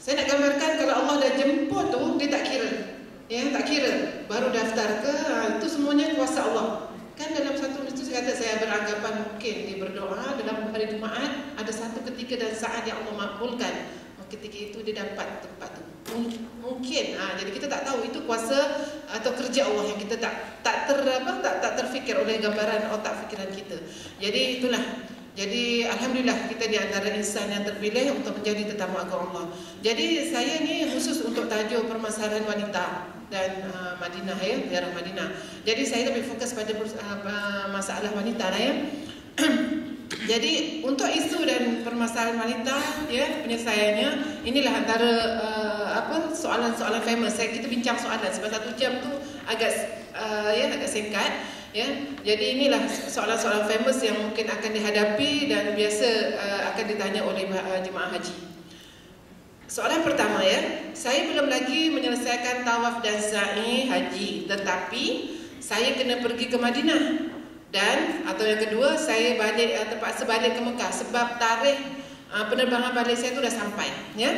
Saya nak gambarkan kalau Allah dah jemput tu, dia tak kira. Ya, tak kira baru daftar ke, itu semuanya kuasa Allah. Kan dalam satu itu saya kata, saya beranggapan mungkin dia berdoa dalam hari Jumaat, ada satu ketika dan saat yang Allah makbulkan, ketika itu dia dapat tempat tu. Mungkin, jadi kita tak tahu itu kuasa atau kerja Allah yang kita tak terfikir oleh gambaran otak fikiran kita. Jadi itulah. Jadi Alhamdulillah kita di antara insan yang terpilih untuk menjadi tetamu agung Allah. Jadi saya ni khusus untuk tajuk permasalahan wanita dan Madinah, ya, daerah Madinah. Jadi saya lebih fokus pada masalah wanita lah, ya. Jadi untuk isu dan permasalahan wanita, ya, penyelesaiannya inilah antara soalan-soalan famous. Kita bincang soalan sebab 1 jam tu agak singkat. Ya, jadi inilah soalan-soalan famous yang mungkin akan dihadapi dan biasa akan ditanya oleh jemaah haji. Soalan pertama, ya, saya belum lagi menyelesaikan tawaf dan sa'i haji, tetapi saya kena pergi ke Madinah, dan atau yang kedua saya terpaksa balik ke Mekah sebab tarikh penerbangan balik saya itu dah sampai. Ya,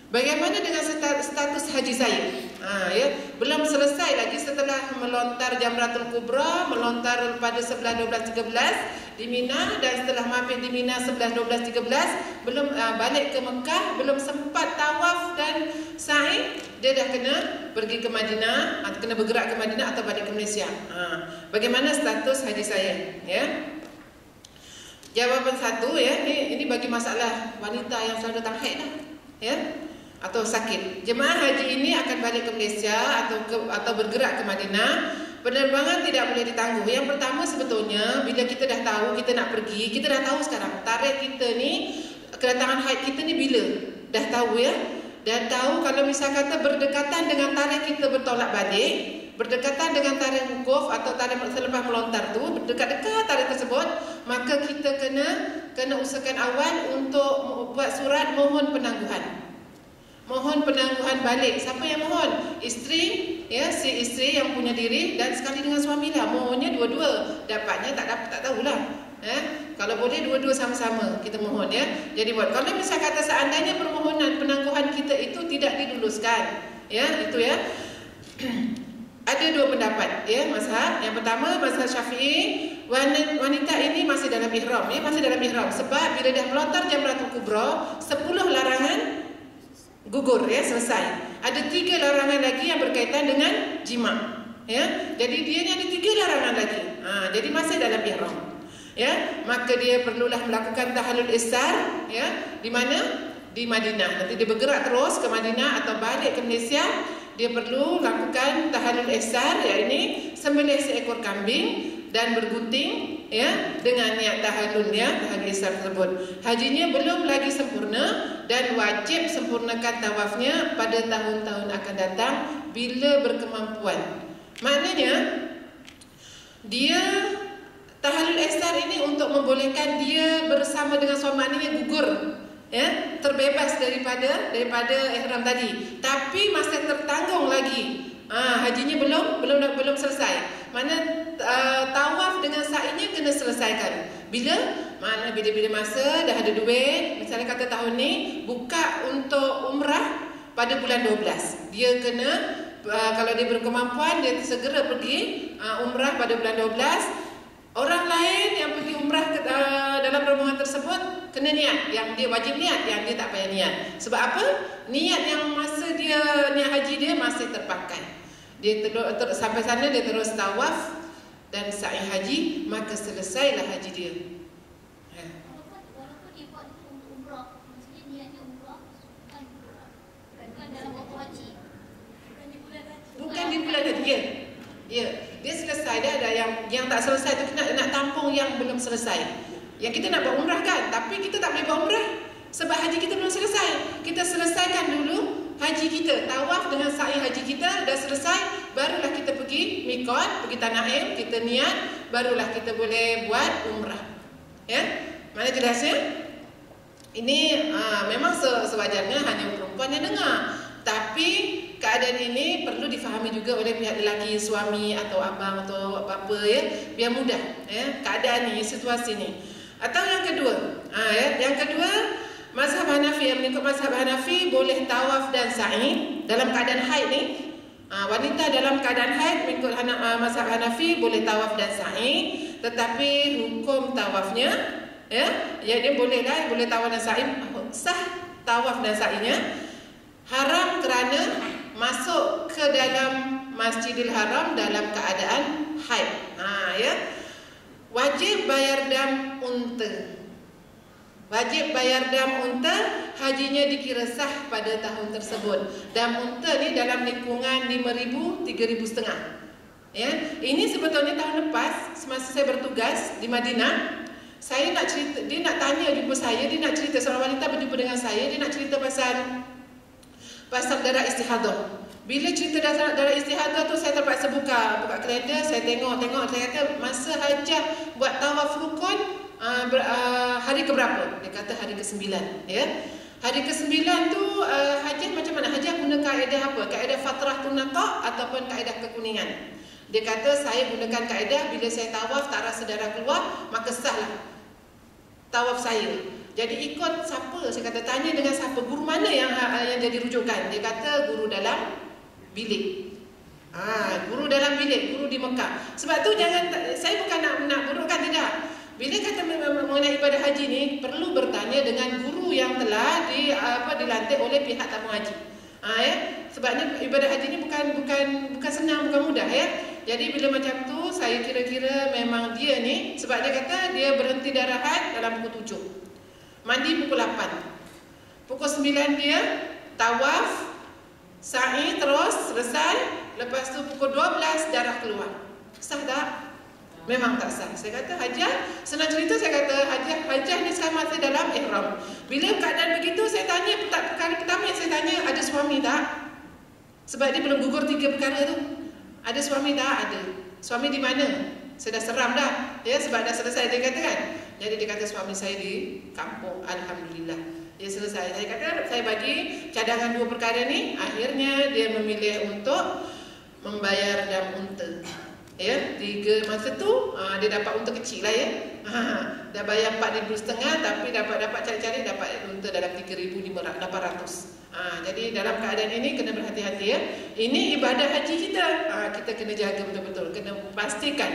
bagaimana dengan status haji saya? Ya, belum selesai lagi setelah melontar Jamratul Kubra, melontar pada 11, 12, 13 di Mina, dan setelah mampir di Mina 11, 12, 13 belum balik ke Mekah, belum sempat tawaf dan sa'i, dia dah kena pergi ke Madinah, atau kena bergerak ke Madinah atau balik ke Malaysia. Bagaimana status haji saya? Ya, jawapan satu, ya, ini bagi masalah wanita yang selalu datang haid lah, ya, atau sakit. Jemaah haji ini akan balik ke Malaysia atau bergerak ke Madinah. Penerbangan tidak boleh ditangguh. Yang pertama, sebetulnya bila kita dah tahu kita nak pergi, kita dah tahu sekarang tarikh kita ni, kedatangan haid kita ni bila. Dah tahu, ya. Dah tahu kalau misal kata berdekatan dengan tarikh kita bertolak balik, berdekatan dengan tarikh wukuf atau tarikh selepas melontar tu, berdekat-dekat tarikh tersebut, maka kita kena usahakan awal untuk buat surat mohon penangguhan. Mohon penangguhan balik. Siapa yang mohon? Isteri, ya, si isteri yang punya diri, dan sekali dengan suami lah. Mohonnya dua-dua. Dapatnya tak tahulah. Kalau boleh dua-dua sama-sama kita mohon, ya. Jadi buat, kalau misal kata seandainya permohonan penangguhan kita itu tidak diluluskan, ya, itu, ya. Ada dua pendapat, ya, mazhab. Yang pertama, mazhab Syafi'i, wanita ini masih dalam ihram, ya, masih dalam ihram. Sebab bila dah melontar Jamratul Kubra, 10 larangan gugur, ya, selesai. Ada 3 larangan lagi yang berkaitan dengan jima', ya. Jadi dia ni ada 3 larangan lagi. Jadi masih dalam ihram, ya. Maka dia perlulah melakukan tahallul ihsar, ya. Di mana? Di Madinah. Nanti dia bergerak terus ke Madinah atau balik ke Malaysia, dia perlu lakukan tahallul ihsar, ya, ini sembelih seekor kambing dan bergunting, ya, dengan niat tahallulnya, tahallul ihsar tersebut. Hajinya belum lagi sempurna dan wajib sempurnakan tawafnya pada tahun-tahun akan datang bila berkemampuan. Maknanya dia tahallul ihsar ini untuk membolehkan dia bersama dengan suami, maknanya gugur, ya, terbebas daripada ihram tadi, tapi masih tertanggung lagi. Hajinya belum selesai. Mana tawaf dengan sa'inya kena selesaikan. Bila masa dah ada duit, misalnya kata tahun ni buka untuk umrah pada bulan 12. Dia kena kalau dia berkemampuan, dia segera pergi umrah pada bulan 12. Orang lain yang pergi umrah dalam rombongan tersebut kena niat, yang dia wajib niat, yang dia tak payah niat. Sebab apa? Niat yang masa dia niat haji dia masih terpakai. Dia sampai sana dia terus tawaf dan sa'i haji, maka selesailah haji dia. Walaupun dia buat umrah, maksudnya niatnya umrah, bukan dalam waktu haji, bukan di bulan haji. Bukan di bulan haji, ya. Ya, dia selesai. Dia ada yang tak selesai tu, kita nak tampung yang belum selesai. Yang kita nak buat umrah kan, tapi kita tak boleh buat umrah sebab haji kita belum selesai. Kita selesaikan dulu haji kita, tawaf dengan sa'i haji kita dah selesai, barulah kita pergi mikot, pergi Tanah Air, kita niat, barulah kita boleh buat umrah. Ya, mana jelasnya? Ini memang sewajarnya hanya perempuan yang dengar, tapi keadaan ini perlu difahami juga oleh pihak lelaki, suami atau abang atau apa-apa, ya, biar mudah, ya, keadaan ni, situasi ni. Atau yang kedua, yang kedua, mazhab Hanafi, yang mengikut mazhab Hanafi boleh tawaf dan sa'i dalam keadaan haid ni. Wanita dalam keadaan haid mengikut mazhab Hanafi boleh tawaf dan sa'i, tetapi hukum tawafnya dia boleh tawaf dan sa'i, sah tawaf dan sa'inya, haram kerana masuk ke dalam Masjidil Haram dalam keadaan haid. Wajib bayar dam unta. Wajib bayar dam unta, hajinya dikira sah pada tahun tersebut. Dam unta ni dalam lingkungan 5,000, 3,500. Ini sebetulnya tahun lepas semasa saya bertugas di Madinah, saya nak cerita, dia nak tanya jumpa saya, dia nak cerita, seorang wanita berjumpa dengan saya, dia nak cerita pasal darah istihadah. Bila cerita darah istihadah tu, saya terpaksa buka kalender, saya tengok, saya kata masa hajah buat tawaf rukun hari keberapa? Dia kata hari ke-9, Hari ke-9 tu hajah macam mana? Hajah guna kaedah apa? Kaedah fatrah tunaqah ataupun kaedah kekuningan. Dia kata saya gunakan kaedah bila saya tawaf tak rasa darah keluar, maka sahlah tawaf saya. Jadi ikut siapa? Saya kata tanya dengan siapa? Guru mana yang jadi rujukan? Dia kata guru dalam bilik. Guru dalam bilik, guru di Mekah. Sebab tu saya bukan nak burukkan, tidak. Bila kata mengenai ibadah haji ni, perlu bertanya dengan guru yang telah dilantik oleh pihak tabung haji. Sebabnya ibadah haji ni bukan senang, bukan mudah, Jadi bila macam tu, saya kira-kira memang dia ni, sebab dia kata dia berhenti darah haid dalam pukul 7. Mandi pukul 8. Pukul 9 dia tawaf, sa'i terus selesai. Lepas tu pukul 12 darah keluar. Sah tak? Memang tak sah. Saya kata hajah, senang cerita saya kata hajah ni sekarang masih dalam ihram. Bila keadaan begitu, saya tanya, kali pertama yang saya tanya, ada suami tak? Sebab dia belum gugur 3 perkara tu. Ada suami tak? Ada. Suami di mana? Saya dah seram dah, sebab dah selesai, dia kata kan. Jadi dia kata suami saya di kampung, alhamdulillah. Dia selesai. Saya kata saya bagi cadangan 2 perkara ni. Akhirnya dia memilih untuk membayar dam unta. 3 masa tu dia dapat unta kecil lah, dah bayar 4,500, tapi dapat cari-cari dapat unta dalam 3,800. Jadi dalam keadaan ini kena berhati-hati, Ini ibadah haji kita. Kita kena jaga betul-betul, kena pastikan,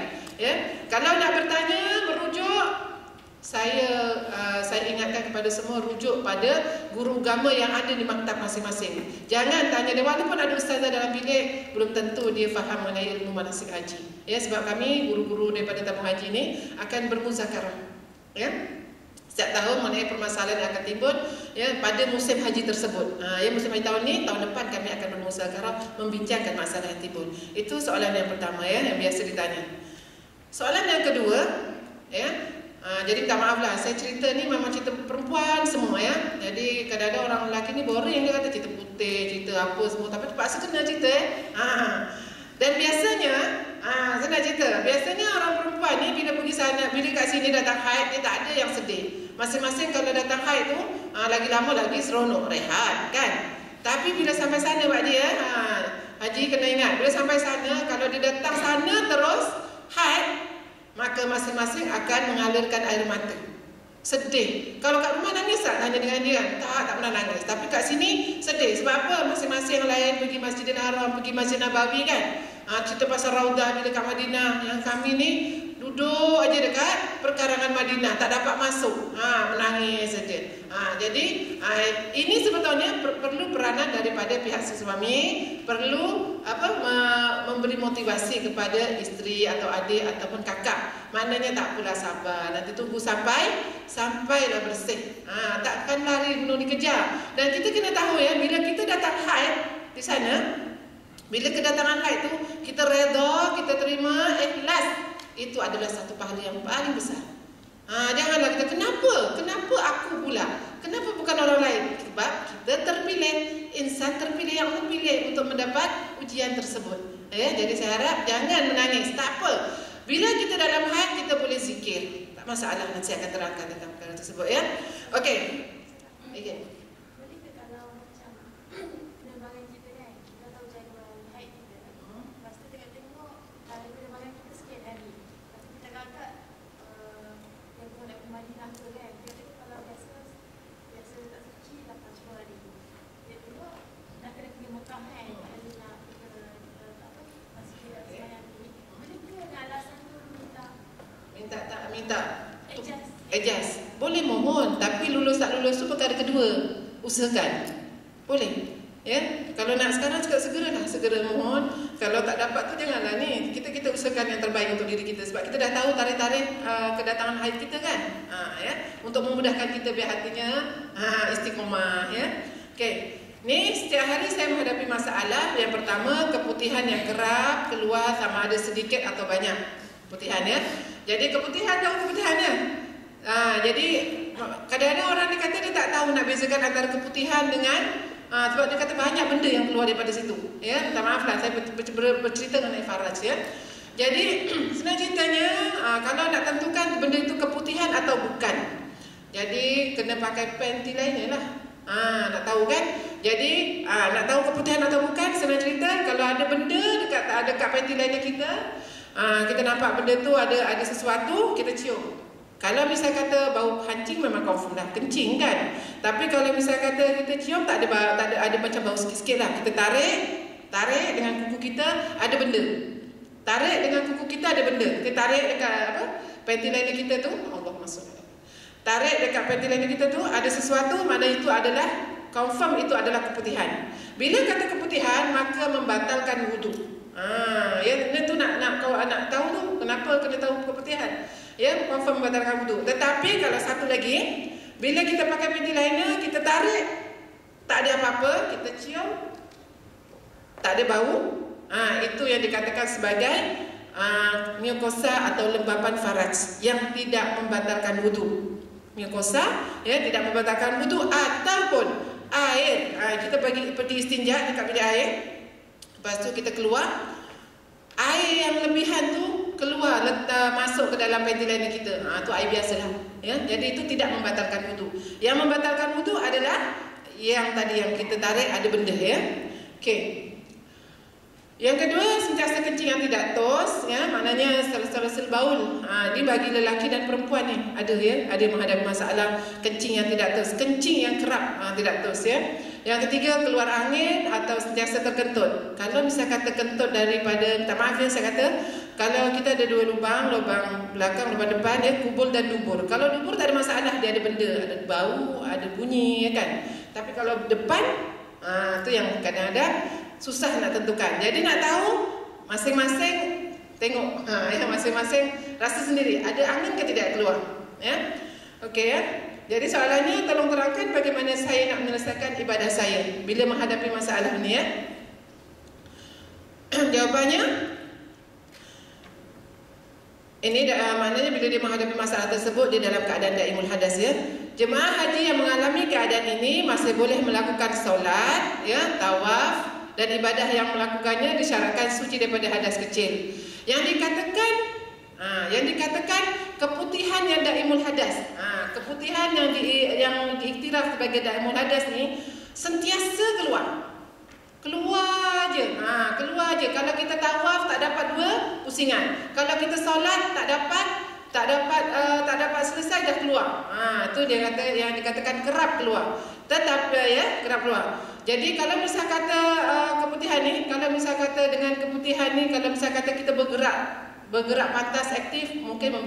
Kalau nak bertanya, merujuk, saya ingatkan kepada semua, rujuk pada guru agama yang ada di maktab masing-masing. Jangan tanya dia, walaupun ada ustazah dalam bilik, belum tentu dia faham mengenai ilmu manasik haji. Sebab kami guru-guru daripada tabung haji ni akan bermuzakarah, setiap tahun mengenai permasalahan yang akan timbul, pada musim haji tersebut. Musim haji tahun ni, tahun depan kami akan bermuzakarah membincangkan masalah yang timbul. Itu soalan yang pertama, yang biasa ditanya. Soalan yang kedua, jadi minta maaf lah, saya cerita ni memang cerita perempuan semua, Jadi kadang-kadang orang lelaki ni boring, dia kata cerita putih, cerita apa semua, tapi terpaksa kena cerita, Dan biasanya, saya nak cerita, biasanya orang perempuan ni bila pergi sana, bila kat sini datang haid, dia tak ada yang sedih. Masing-masing kalau datang haid tu, lagi lama lagi seronok, rehat kan. Tapi bila sampai sana buat dia, haji kena ingat, bila sampai sana, kalau dia datang sana terus haid, maka masing-masing akan mengalirkan air mata. Sedih. Kalau kat rumah nangis tak? Tanya dengan dia kan? Tak pernah nangis. Tapi kat sini sedih. Sebab apa? Masing-masing yang lain pergi Masjidil Haram, pergi Masjid Nabawi kan? Cerita pasal Raudah bila kat Madinah. Yang kami ni duduk aja dekat perkarangan Madinah, tak dapat masuk. Menangis saja. Jadi ini sebetulnya perlu peranan daripada pihak si suami, perlu memberi motivasi kepada isteri atau adik ataupun kakak. Maknanya tak pula sabar, nanti tunggu sampailah bersih. Takkan lari gunung dikejar. Dan kita kena tahu bila kita datang haid di sana, bila kedatangan haid tu kita redha, kita terima, ikhlas, itu adalah satu pahala yang paling besar. Janganlah kita kenapa aku pula, kenapa bukan orang lain? Sebab kita terpilih, insan terpilih yang terpilih untuk mendapat ujian tersebut. Jadi saya harap jangan menangis, tak apa. Bila kita dalam haid, kita boleh zikir, tak masalah. Nanti saya akan terangkan tentang perkara tersebut, Okey. minta Adjust. boleh mohon, tapi lulus tak lulus tu perkara kedua. Usahakan. Boleh. Ya, kalau nak sekarang segera mohon. Kalau tak dapat tu janganlah ni. Kita usahakan yang terbaik untuk diri kita, sebab kita dah tahu tarikh kedatangan haid kita kan. Ya, untuk memudahkan kita biar hatinya istiqomah ya. Okey. Ni setiap hari saya menghadapi masalah. Yang pertama, keputihan yang kerap keluar sama ada sedikit atau banyak. Putihan ya. Jadi keputihan tahu keputihannya. Jadi kadang-kadang orang ni kata dia tak tahu nak bezakan antara keputihan dengan sebab dia kata banyak benda yang keluar daripada situ. Ya, minta maaf lah saya bercerita mengenai Faraj ya. Jadi sebenarnya ceritanya kalau nak tentukan benda itu keputihan atau bukan, jadi kena pakai panty lainnya lah. Nak tahu kan? Jadi nak tahu keputihan atau bukan, senang cerita kalau ada benda dekat panty lainnya kita nampak benda tu ada sesuatu, kita cium. Kalau misal kata bau hancing memang confirm dah kencing kan. Tapi kalau misal kata kita cium tak ada macam bau sikit-sikit lah. Kita tarik dengan kuku kita ada benda. Tarik dengan kuku kita ada benda. Kita tarik dekat panty liner kita tu, Allah masuk. Tarik dekat panty liner kita tu ada sesuatu, mana itu adalah confirm itu adalah keputihan. Bila kata keputihan maka membatalkan wudu. Ya, itu nak kau nak tahu tu kenapa kena tahu keputihan. Ya, confirm membatalkan wudu. Tetapi kalau satu lagi, bila kita pakai panty liner, kita tarik, tak ada apa-apa, kita cium, tak ada bau, itu yang dikatakan sebagai mukosa atau lembapan faraj yang tidak membatalkan wudu. Mukosa ya tidak membatalkan wudu, ataupun air, kita pergi istinja dekat bilik air, lepas tu kita keluar, air yang lebihan tu keluar masuk ke dalam panty liner kita. Tu air biasalah ya. Jadi itu tidak membatalkan wudu. Yang membatalkan wudu adalah yang tadi yang kita tarik ada benda ya. Okey. Yang kedua, sentiasa kencing yang tidak tos ya, maknanya sel-sel baul. Ini bagi lelaki dan perempuan ni ada ya, ada yang menghadapi masalah kencing yang tidak tos, kencing yang kerap tidak tos ya. Yang ketiga, keluar angin atau sentiasa terkentut. Kalau misal kata kentut daripada, minta maaf ya saya kata, kalau kita ada dua lubang belakang, lubang depan ya, kubul dan dubur. Kalau dubur tak ada masalah, dia ada benda, ada bau, ada bunyi ya kan. Tapi kalau depan, tu yang kadang-kadang susah nak tentukan. Jadi nak tahu, masing-masing tengok, ya, masing-masing rasa sendiri, ada angin ke tidak keluar ya. Okey ya. Jadi soalannya, tolong terangkan bagaimana saya nak menyelesaikan ibadah saya bila menghadapi masalah ini ya. Jawapannya, ini maknanya bila dia menghadapi masalah tersebut dia dalam keadaan daimul hadas ya. Jemaah haji yang mengalami keadaan ini masih boleh melakukan solat ya, tawaf dan ibadah yang melakukannya disyaratkan suci daripada hadas kecil. Yang dikatakan keputihan yang daimul hadas. Keputihan yang diiktiraf sebagai daimul hadas ni sentiasa keluar je. Kalau kita tawaf tak dapat 2 pusingan. Kalau kita solat tak dapat selesai dah keluar. Tu dia kata yang dikatakan kerap keluar. Tetap ya, kerap keluar. Jadi kalau misal kata keputihan ni, kalau misal kata dengan keputihan ni, kalau misal kata kita bergerak pantas aktif, mungkin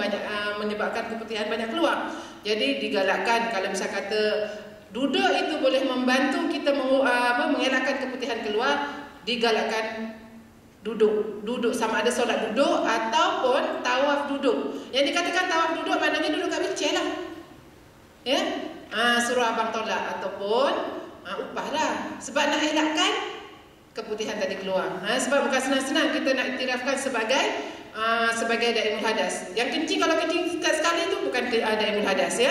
menyebabkan keputihan banyak keluar. Jadi digalakkan kalau misal kata duduk itu boleh membantu kita mengelakkan keputihan keluar, digalakkan duduk sama ada solat duduk ataupun tawaf duduk. Yang dikatakan tawaf duduk maknanya duduk kat wheelchair lah. Ya. Suruh abang tolak ataupun upahlah, sebab nak elakkan keputihan tadi keluar. Sebab bukan senang-senang kita nak iktirafkan sebagai daimul hadas. Yang kencing, kalau kencing sekali itu bukan daimul hadas ya.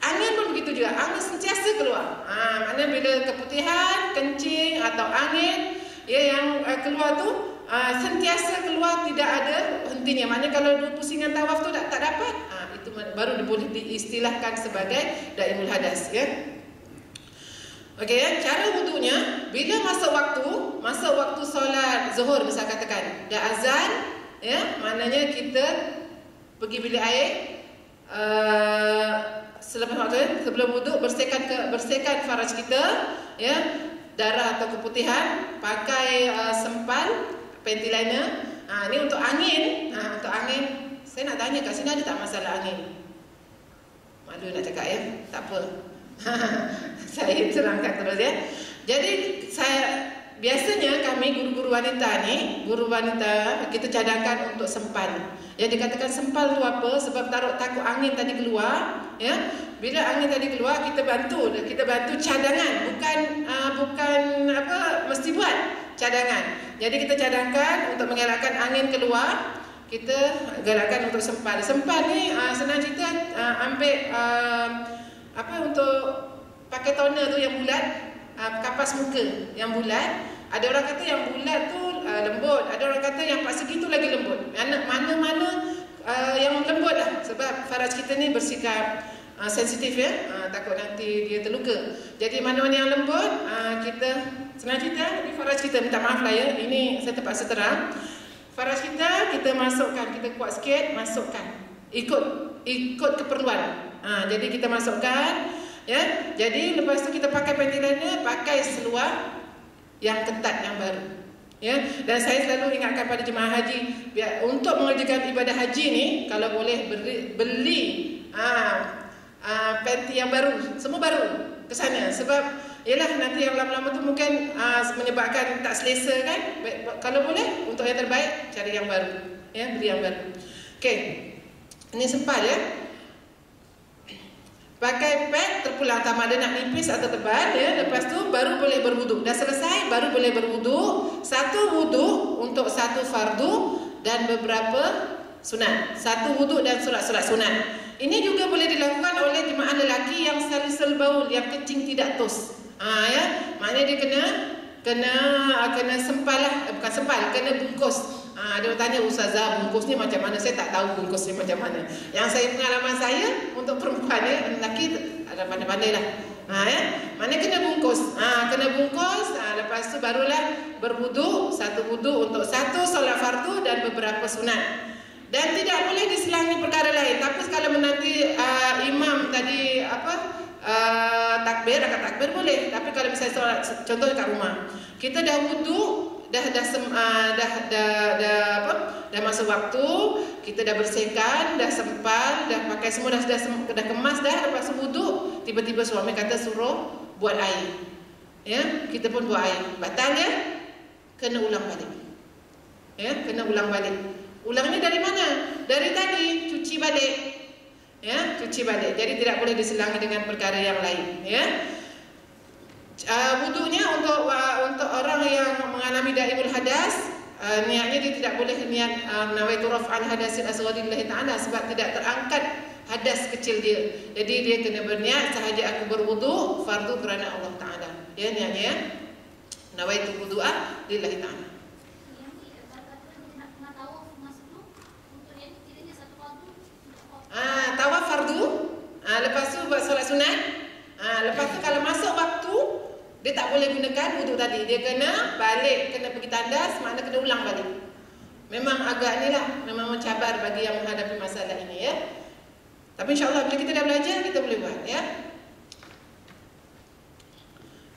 Angin pun begitu juga, angin sentiasa keluar. Maknanya bila keputihan, kencing atau angin ya yang keluar tu sentiasa keluar, tidak ada hentinya. Maknanya kalau 2 pusingan tawaf tu tak dapat, itu baru boleh diistilahkan sebagai daimul hadas ya. Okey ya, cara wudunya bila masuk waktu solat zuhur misal katakan dah azan ya, maknanya kita pergi bilik air selepas waktu sebelum wudu, bersihkan faraj kita ya, darah atau keputihan, pakai sempal panty liner. Ini untuk angin, Saya nak tanya kat sini ada tak masalah angin? Malu nak cakap ya, tak apa. Saya terangkan terus ya. Jadi biasanya kami guru-guru wanita ni, guru wanita kita cadangkan untuk sempal. Yang dikatakan sempal tu apa? Sebab takut angin tadi keluar, ya. Bila angin tadi keluar kita bantu cadangan, bukan mesti buat cadangan. Jadi kita cadangkan untuk mengelakkan angin keluar, kita galakkan untuk sempal. Sempal ni senang cerita ambil untuk pakai toner tu yang bulat, kapas muka yang bulat. Ada orang kata yang bulat tu lembut, ada orang kata yang persegi tu lagi lembut. Mana-mana yang lembut lah, sebab Faraz kita ni bersikap sensitif ya, takut nanti dia terluka. Jadi mana-mana yang lembut, kita senang cerita. Ini Faraz kita, minta maaf lah ya, ini saya terpaksa terang. Faraz kita masukkan, kita kuat sikit, masukkan ikut keperluan. Jadi kita masukkan ya. Jadi lepas tu kita pakai panty liner, pakai seluar yang ketat yang baru ya. Dan saya selalu ingatkan pada jemaah haji, untuk mengerjakan ibadah haji ni kalau boleh beli panty yang baru, semua baru ke sana. Sebab yalah nanti yang lama-lama tu mungkin menyebabkan tak selesa kan. Kalau boleh untuk yang terbaik cari yang baru ya, beli yang baru. Okey. Ini sempal ya. Pakai pad terpulang sama ada nak nipis atau tebal ya. Lepas tu baru boleh berwuduk. Dah selesai baru boleh berwuduk. Satu wuduk untuk satu fardu dan beberapa sunat. Satu wuduk dan solat-solat sunat. Ini juga boleh dilakukan oleh jemaah lelaki yang salisul baul, yang kencing tidak tos. Ya, maknanya dia kena sempal lah, bukan sempal, kena bungkus. Ada orang tanya, Ustazah bungkus ni macam mana? Saya tak tahu bungkus ni macam mana. Yang pengalaman saya untuk perempuan ya, lelaki ada pandai-pandai lah. Ya, mana kena bungkus. Kena bungkus. Lepas tu barulah berwuduk, satu wuduk untuk satu solat fardu dan beberapa sunat. Dan tidak boleh diselangi perkara lain. Tapi kalau menanti imam tadi takbir, rakaat takbir boleh. Tapi kalau misalnya solat, contoh dekat rumah, kita dah wuduk, dah masuk waktu, kita dah bersihkan, dah sempal, dah pakai semua, dah kemas dah. Lepas tu wuduk, tiba-tiba suami kata suruh buat air. Ya, kita pun buat air. Batal ya? Kena ulang balik. Ya, kena ulang balik. Ulangnya dari mana? Dari tadi, cuci balik. Ya, cuci balik. Jadi tidak boleh diselangi dengan perkara yang lain, ya. Wuduknya untuk orang yang mengalami daimul hadas, niatnya dia tidak boleh niat nawaitu raf'al hadasil asgharillahi ta'ala, sebab tidak terangkat hadas kecil dia. Jadi dia kena berniat sahaja aku berwuduk fardu kerana Allah Ta'ala. Ya, niatnya ya. Nawaitu wudu'a lillahi ta'ala. Tawaf fardu, lepas tu buat solat sunat. Lepas tu kalau masuk waktu, dia tak boleh gunakan wuduk tadi. Dia kena balik, kena pergi tandas, makna kena ulang balik. Memang agak ni lah, memang mencabar bagi yang menghadapi masalah ini ya. Tapi insyaAllah bila kita dah belajar, kita boleh buat ya.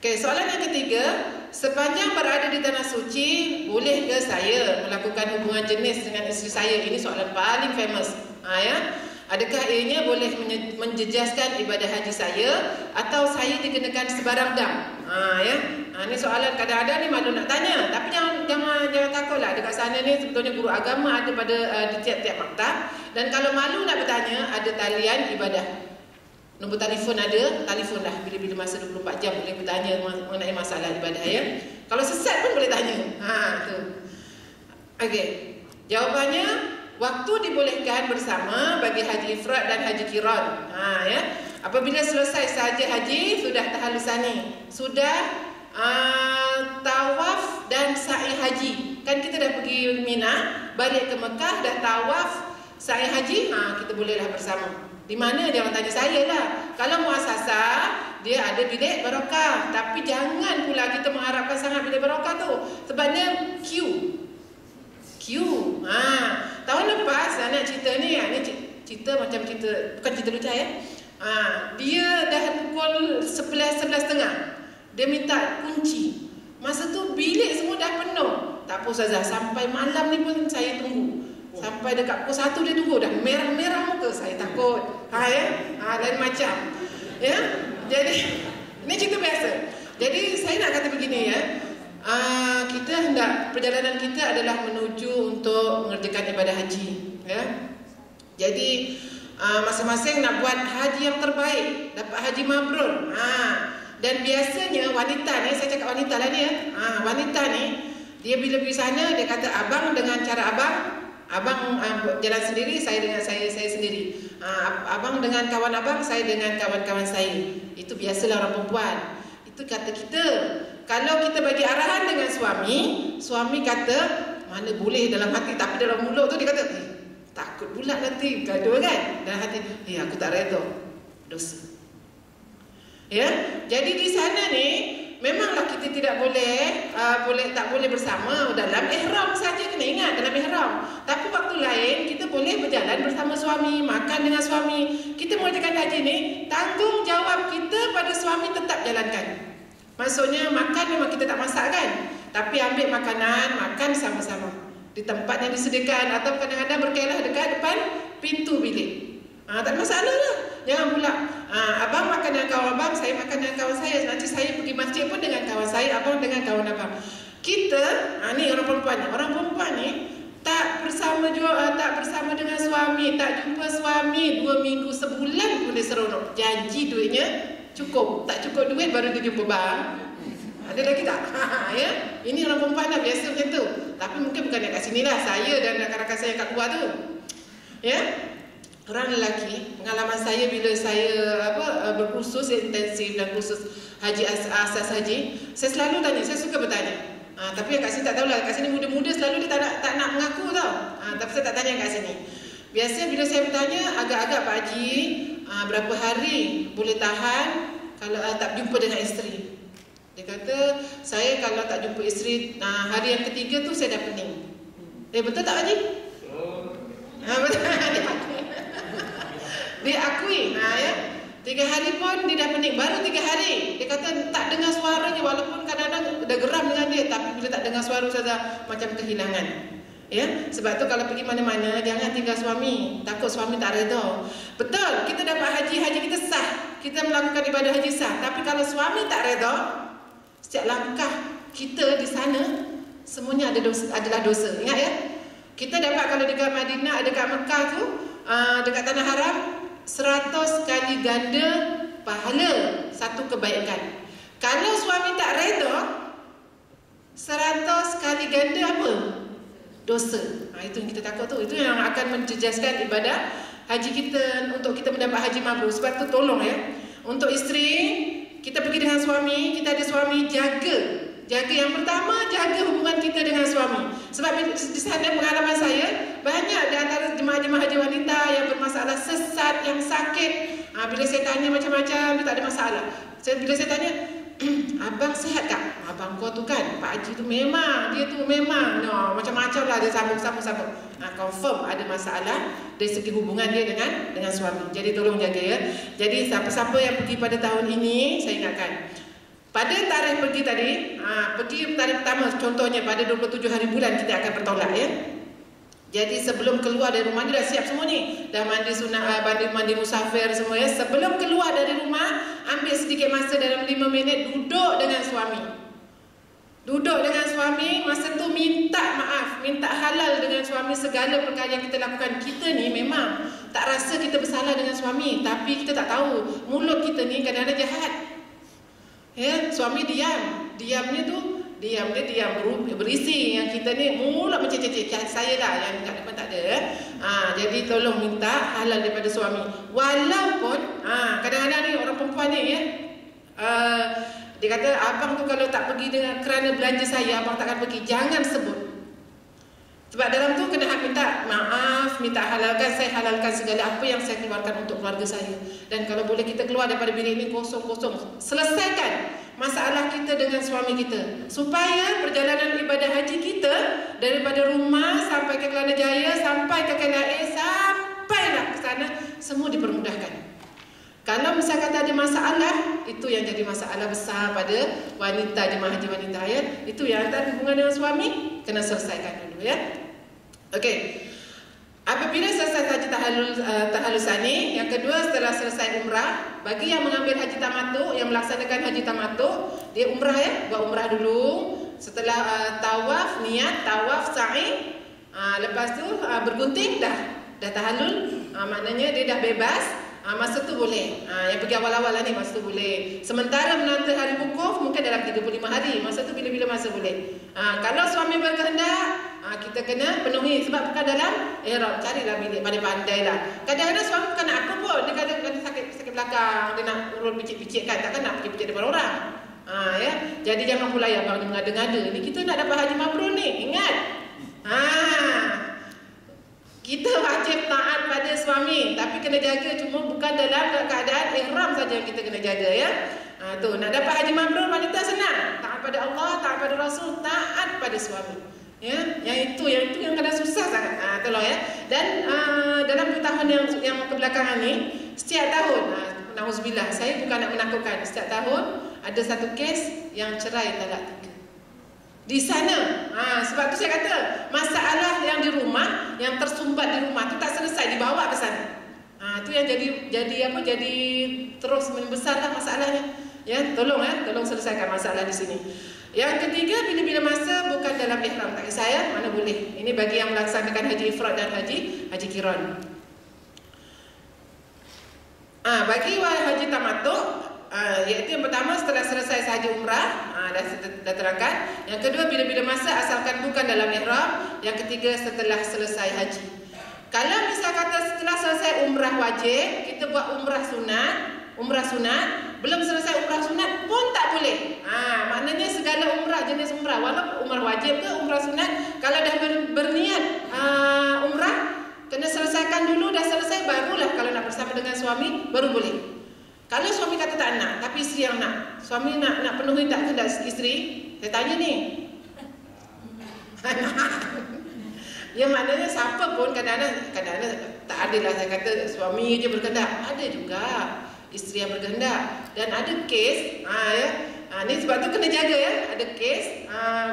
Okey, soalan yang ketiga, sepanjang berada di tanah suci, boleh ke saya melakukan hubungan jenis dengan isteri saya? Ini soalan paling famous. Ya. Adakah ianya boleh menjejaskan ibadah haji saya atau saya dikenakan sebarang dam? Ya. Ini soalan kadang-kadang ni malu nak tanya, tapi jangan takutlah. Dekat sana ni sebetulnya guru agama ada pada di tiap-tiap maktab, dan kalau malu nak bertanya, ada talian ibadah. Nombor telefon ada, telefonlah bila-bila masa 24 jam boleh bertanya mengenai masalah ibadah ya. Kalau sesat pun boleh tanya. Tu. Okey. Jawapannya, waktu dibolehkan bersama bagi haji ifrad dan haji qiran. Ya. Apabila selesai sahaja haji, sudah tahalusani, sudah tawaf dan sa'i haji. Kan kita dah pergi Mina, balik ke Mekah, dah tawaf, sa'i haji, kita bolehlah bersama. Di mana dia orang tanya saya lah. Kalau muasasah, dia ada bilik barokah, tapi jangan pula kita mengharapkan sangat bilik barokah tu, sebabnya queue. Tahun lepas anak cerita ni, ini cerita macam cerita, bukan cerita lucah ya. Dia dah pukul 11:30, dia minta kunci. Masa tu bilik semua dah penuh. Tak apa Ustazah, sampai malam ni pun saya tunggu. Sampai dekat pukul 1 dia tunggu dah merah-merah muka. Saya takut. Lain macam. Ya. Jadi ini cerita biasa. Jadi saya nak kata begini ya. Kita hendak perjalanan kita adalah menuju untuk mengerjakan ibadah haji, ya. Jadi masing-masing nak buat haji yang terbaik, dapat haji mabrur. Dan biasanya wanita ni, saya cakap wanita lah ni ya. Wanita ni dia bila pergi sana dia kata abang dengan cara abang jalan sendiri, saya dengan saya sendiri. Abang dengan kawan abang, saya dengan kawan-kawan saya. Itu biasalah orang perempuan. Itu kata kita. Kalau kita bagi arahan dengan suami kata mana boleh dalam hati, tapi dalam mulut tu dia kata takut pula nanti gaduh kan. Dalam hati aku tak reda, dosa. Ya, jadi di sana ni memanglah kita tidak tak boleh bersama dalam ihram saja, kena ingat dalam ihram. Tapi waktu lain kita boleh berjalan bersama suami, makan dengan suami. Kita mengerjakan haji ni, tanggungjawab kita pada suami tetap jalankan. Maksudnya makan memang kita tak masak kan, tapi ambil makanan, makan sama-sama di tempat yang disediakan, atau kadang-kadang berkelah dekat depan pintu bilik. Tak ada masalah lah. Jangan pula abang makan dengan kawan abang, saya makan dengan kawan saya. Nanti saya pergi masjid pun dengan kawan saya, abang dengan kawan abang. Kita ni orang perempuan ni tak bersama dengan suami, tak jumpa suami 2 minggu, sebulan pun dia seronok. Janji duitnya cukup, tak cukup duit baru dia jumpa bang. Ada lagi tak? Ya, ini orang perempuan dah biasa macam tu. Tapi mungkin bukan dekat sini lah, saya dan rakan-rakan saya kat luar tu. Ya, orang lelaki, pengalaman saya bila saya berkursus intensif dan kursus haji asas haji, saya selalu tanya, saya suka bertanya. Tapi yang kat sini tak tahulah, kat sini muda-muda selalu dia tak nak mengaku tau. Tapi saya tak tanya kat sini. Biasa bila saya bertanya, agak-agak Pak Haji, berapa hari boleh tahan kalau tak jumpa dengan isteri? Dia kata, saya kalau tak jumpa isteri, hari yang ketiga tu saya dah pening. Betul tak Pak Haji? Betul. Dia akui, ya. 3 hari pun dia dah pening, baru 3 hari. Dia kata tak dengar suaranya, walaupun kadang-kadang dah geram dengan dia, tapi bila tak dengar suara saja macam kehilangan. Ya, sebab tu kalau pergi mana-mana jangan tinggal suami, takut suami tak reda. Betul, kita dapat haji kita sah, kita melakukan ibadah haji sah. Tapi kalau suami tak reda, setiap langkah kita di sana semuanya adalah dosa. Ingat ya, kita dapat kalau dekat Madinah, dekat Mekah tu, dekat Tanah Haram, 100 kali ganda pahala satu kebaikan. Kalau suami tak reda, 100 kali ganda apa? Dosa. Itu yang kita takut tu. Itu yang akan menjejaskan ibadah haji kita, untuk kita mendapat haji mabrur. Sebab tu tolong ya, untuk isteri, kita pergi dengan suami, kita ada suami, jaga yang pertama, jaga hubungan kita dengan suami. Sebab di sana pengalaman saya, banyak di antara jemaah-jemaah haji wanita yang bermasalah sesat, yang sakit. Bila saya tanya macam-macam, dia tak ada masalah. Bila saya tanya, abang sihat tak? Abang kau tu kan, Pak Haji tu memang, dia tu memang macam-macam lah, dia sambung. Confirm ada masalah dari segi hubungan dia dengan suami. Jadi tolong jaga ya. Jadi siapa-siapa yang pergi pada tahun ini, saya ingatkan, pada tarikh pergi tadi, pergi tarikh pertama contohnya pada 27 hari bulan kita akan bertolak ya. Jadi sebelum keluar dari rumah, dia dah siap semua ni. Dah mandi sunat, mandi musafir semua ya. Sebelum keluar dari rumah, ambil sedikit masa dalam 5 minit, duduk dengan suami. Duduk dengan suami, masa tu minta maaf, minta halal dengan suami segala perkara yang kita lakukan. Kita ni memang tak rasa kita bersalah dengan suami, tapi kita tak tahu mulut kita ni kadang-kadang jahat. Ya, suami diam berisi, yang kita ni mulut macam cecek. Saya lah yang kat depan tak ada. Jadi tolong minta halal daripada suami. Walaupun kadang-kadang ni orang perempuan ni ya, dia kata abang tu kalau tak pergi kerana belanja saya, abang takkan pergi. Jangan sebut. Sebab dalam tu kena minta maaf, minta halalkan, saya halalkan segala apa yang saya keluarkan untuk keluarga saya. Dan kalau boleh kita keluar daripada bilik ini kosong-kosong. Selesaikan masalah kita dengan suami kita, supaya perjalanan ibadah haji kita daripada rumah sampai ke Kelana Jaya, sampai ke KLIA, sampailah ke sana, semua dipermudahkan. Kalau misalkan ada masalah, itu yang jadi masalah besar pada wanita, jemaah haji wanita ya. Itu yang antara hubungan dengan suami kena selesaikan dulu ya. Okey. Apabila selesai haji tahalusani, yang kedua setelah selesai umrah, bagi yang mengambil haji tamattu, yang melaksanakan haji tamattu, dia umrah ya, buat umrah dulu. Setelah tawaf, niat, tawaf, sa'i, lepas tu bergunting dah tahallul, maknanya dia dah bebas. Masa tu boleh. Yang pergi awal-awal ni masa tu boleh. Sementara menanti hari wukuf mungkin dalam 35 hari. Masa tu bila-bila masa boleh. Kalau suami berkehendak, kita kena penuhi sebab bukan dalam ihram. Carilah bilik pandai-pandai lah. Kadang-kadang suami bukan nak apa pun. Dia kadang-kadang sakit belakang, dia nak urut picit-picit kan. Takkan nak picit-picit depan orang. Ya. Jadi jangan pula ya abang mengada-ngada. Ni kita nak dapat haji mabrur ni. Ingat. Kita wajib taat pada suami, tapi kena jaga cuma bukan dalam keadaan ihram saja yang kita kena jaga ya. Tu nak dapat haji mabrur wanita senang. Taat pada Allah, taat pada Rasul, taat pada suami. Ya, yang itu yang kadang susah sangat. Tolong ya. Dan dalam 2 tahun yang kebelakangan ni, setiap tahun nauzubillah, saya bukan nak menakutkan, setiap tahun ada satu kes yang cerai talak 3. Di sana, sebab tu saya kata masalah yang di rumah, yang tersumbat di rumah tu tak selesai, dibawa ke sana. Tu yang jadi terus membesarlah masalahnya. Ya, tolong selesaikan masalah di sini. Yang ketiga, bila-bila masa bukan dalam ihram, tak kisah ya, mana boleh. Ini bagi yang melaksanakan haji ifrad dan haji qiran. Bagi haji tamattu, iaitu yang pertama setelah selesai haji umrah, dah terangkan. Yang kedua bila-bila masa asalkan bukan dalam ihram. Yang ketiga setelah selesai haji. Kalau misal kata setelah selesai umrah wajib, kita buat umrah sunat, belum selesai umrah sunat pun tak boleh. Maknanya segala umrah, jenis umrah, walaupun umrah wajib ke umrah sunat, kalau dah berniat umrah, kena selesaikan dulu, dah selesai barulah kalau nak bersama dengan suami baru boleh. Kalau suami kata tak nak, tapi isteri yang nak, suami nak penuhi tak kehendak isteri? Saya tanya ni. Ya maknanya siapa pun kadang-kadang tak adalah saya kata suami je berkehendak. Ada juga isteri yang berkehendak. Dan ada kes, ni sebab tu kena jaga ya. Ada kes,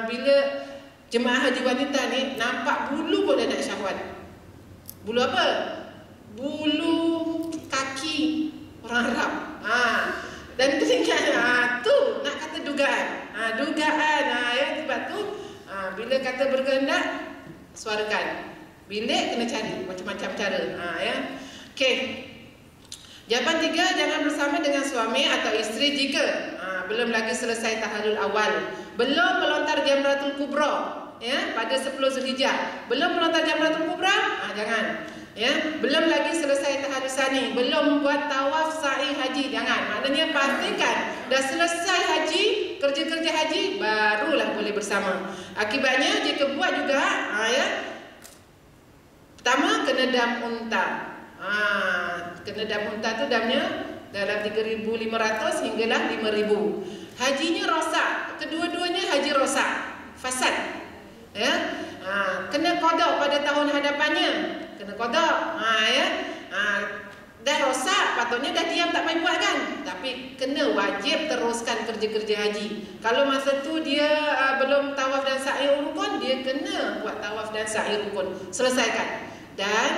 bila jemaah haji wanita ni nampak bulu pun dah nak syahwat. Bulu apa? Bulu kaki orang Arab. Dan telinga, tu nak kata dugaan. Ya, sebab tu bila kata berkehendak, suarakan. Bilik kena cari macam-macam cara. Ya. Okey. Jawapan 3, jangan bersama dengan suami atau isteri jika belum lagi selesai tahallul awal, belum melontar jamratul kubra, ya, pada 10 Zulhijjah. Belum melontar jamratul kubra, jangan. Ya, belum lagi selesai tahalusani, belum buat tawaf sa'i haji, jangan. Maknanya pastikan dah selesai haji, kerja-kerja haji, barulah boleh bersama. Akibatnya jika buat juga, ya, pertama kena dam unta. Kena dam unta tu damnya dalam 3.500 hinggalah 5.000. Hajinya rosak, kedua-duanya haji rosak, fasad. Ya, kena qada pada tahun hadapannya. Kena qada, ya. Dah rosak, patutnya dah diam tak payah buat kan. Tapi kena wajib teruskan kerja-kerja haji. Kalau masa tu dia belum tawaf dan sa'i rukun, dia kena buat tawaf dan sa'i rukun, selesaikan. Dan